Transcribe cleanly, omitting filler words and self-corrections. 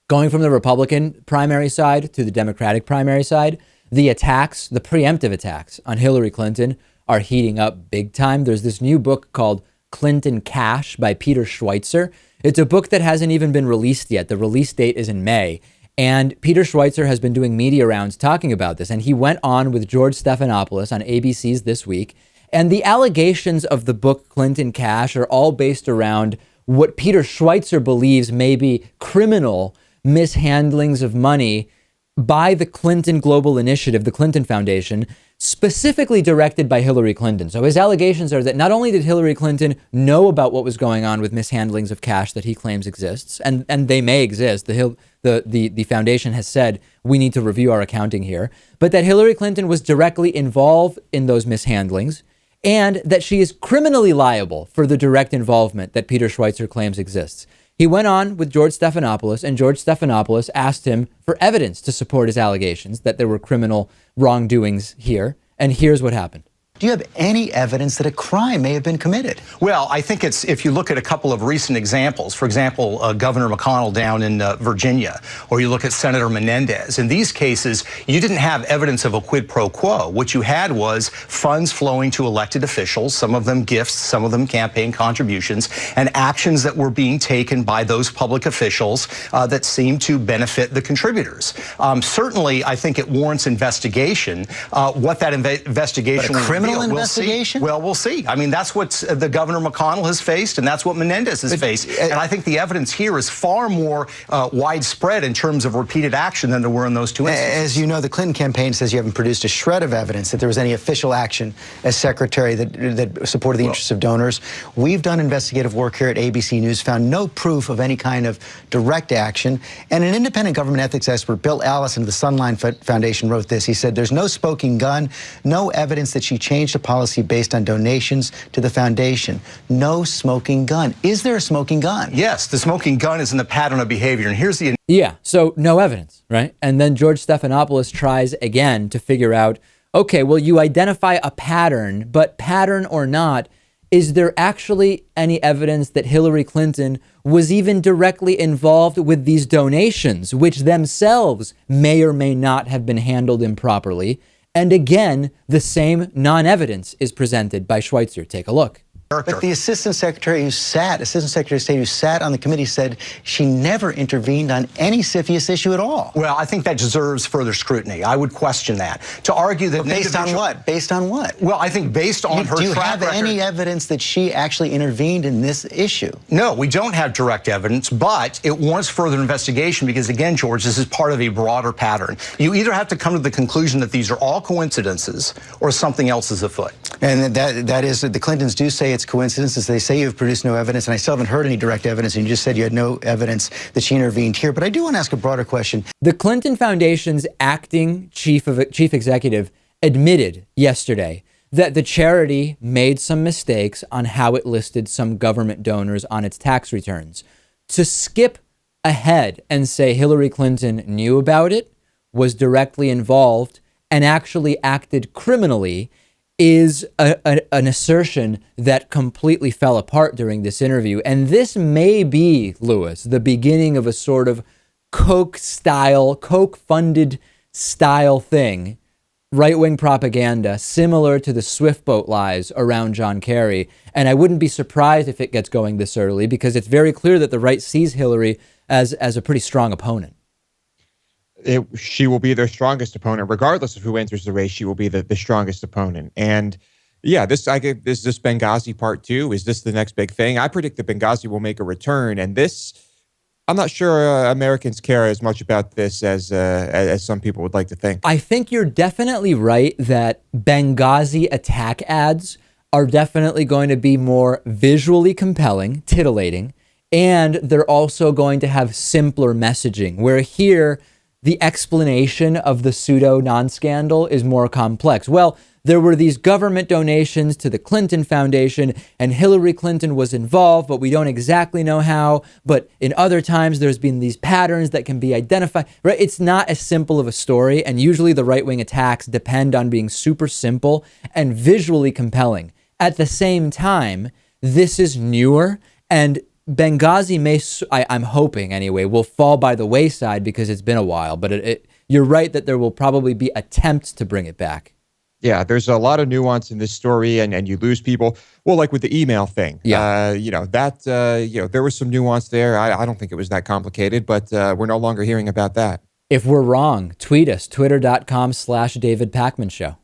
Going from the Republican primary side to the Democratic primary side, the attacks, the preemptive attacks on Hillary Clinton are heating up big time. There's this new book called Clinton Cash by Peter Schweizer. It's a book that hasn't even been released yet. The release date is in May. And Peter Schweizer has been doing media rounds talking about this. And he went on with George Stephanopoulos on ABC's This Week. And the allegations of the book Clinton Cash are all based around what Peter Schweizer believes may be criminal mishandlings of money by the Clinton Global Initiative, the Clinton Foundation, specifically directed by Hillary Clinton. So his allegations are that not only did Hillary Clinton know about what was going on with mishandlings of cash that he claims exists, and they may exist, the foundation has said we need to review our accounting here, but that Hillary Clinton was directly involved in those mishandlings, and that she is criminally liable for the direct involvement that Peter Schweizer claims exists. He went on with George Stephanopoulos, and George Stephanopoulos asked him for evidence to support his allegations that there were criminal wrongdoings here. And here's what happened. Do you have any evidence that a crime may have been committed? Well, I think it's, if you look at a couple of recent examples, for example, Governor McConnell down in Virginia, or you look at Senator Menendez, in these cases, you didn't have evidence of a quid pro quo. What you had was funds flowing to elected officials, some of them gifts, some of them campaign contributions, and actions that were being taken by those public officials that seemed to benefit the contributors. Certainly, I think it warrants investigation. What that investigation will investigation? Well, we'll see. I mean, that's what the Governor McConnell has faced, and that's what Menendez has faced. And I think the evidence here is far more widespread in terms of repeated action than there were in those two instances. As you know, the Clinton campaign says you haven't produced a shred of evidence that there was any official action as secretary that supported the interests of donors. We've done investigative work here at ABC News, found no proof of any kind of direct action. And an independent government ethics expert, Bill Allison of the Sunline Foundation, wrote this. He said, there's no smoking gun, no evidence that she changed a policy based on donations to the foundation. No smoking gun. Is there a smoking gun? Yes, the smoking gun is in the pattern of behavior. And here's the... Yeah, so no evidence, right? And then George Stephanopoulos tries again to figure out, okay, well, you identify a pattern, but pattern or not, is there actually any evidence that Hillary Clinton was even directly involved with these donations, which themselves may or may not have been handled improperly? And again, the same non-evidence is presented by Schweizer. Take a look. But the Assistant Secretary of State who sat on the committee said she never intervened on any CFIUS issue at all. Well, I think that deserves further scrutiny. I would question that. To argue that... But based on what? Based on what? Well, I think based on her track record... Do you have any evidence that she actually intervened in this issue? No, we don't have direct evidence, but it warrants further investigation because, again, George, this is part of a broader pattern. You either have to come to the conclusion that these are all coincidences or something else is afoot. And that is, the Clintons do say it's coincidences. They say you've produced no evidence, and I still haven't heard any direct evidence, and you just said you had no evidence that she intervened here. But I do want to ask a broader question. The Clinton Foundation's acting chief executive admitted yesterday that the charity made some mistakes on how it listed some government donors on its tax returns. To skip ahead and say Hillary Clinton knew about it, was directly involved, and actually acted criminally is an assertion that completely fell apart during this interview. And this may be, Lewis, the beginning of a sort of Koch-funded style thing, right-wing propaganda, similar to the Swift boat lies around John Kerry. And I wouldn't be surprised if it gets going this early, because it's very clear that the right sees Hillary as a pretty strong opponent. She will be their strongest opponent, regardless of who enters the race. She will be the strongest opponent. And yeah, is this Benghazi part 2? Is this the next big thing? I predict that Benghazi will make a return. And this, I'm not sure Americans care as much about this as some people would like to think. I think you're definitely right that Benghazi attack ads are definitely going to be more visually compelling, titillating, and they're also going to have simpler messaging, where here the explanation of the pseudo non-scandal is more complex. Well, there were these government donations to the Clinton Foundation, and Hillary Clinton was involved, but we don't exactly know how. But in other times, there's been these patterns that can be identified, right? It's not as simple of a story, and usually the right-wing attacks depend on being super simple and visually compelling. At the same time, this is newer, and Benghazi may, I'm hoping anyway, will fall by the wayside because it's been a while. But you're right that there will probably be attempts to bring it back. Yeah, there's a lot of nuance in this story, and you lose people. Well, like with the email thing, there was some nuance there. I don't think it was that complicated, but we're no longer hearing about that. If we're wrong, tweet us, twitter.com/David Pakman Show.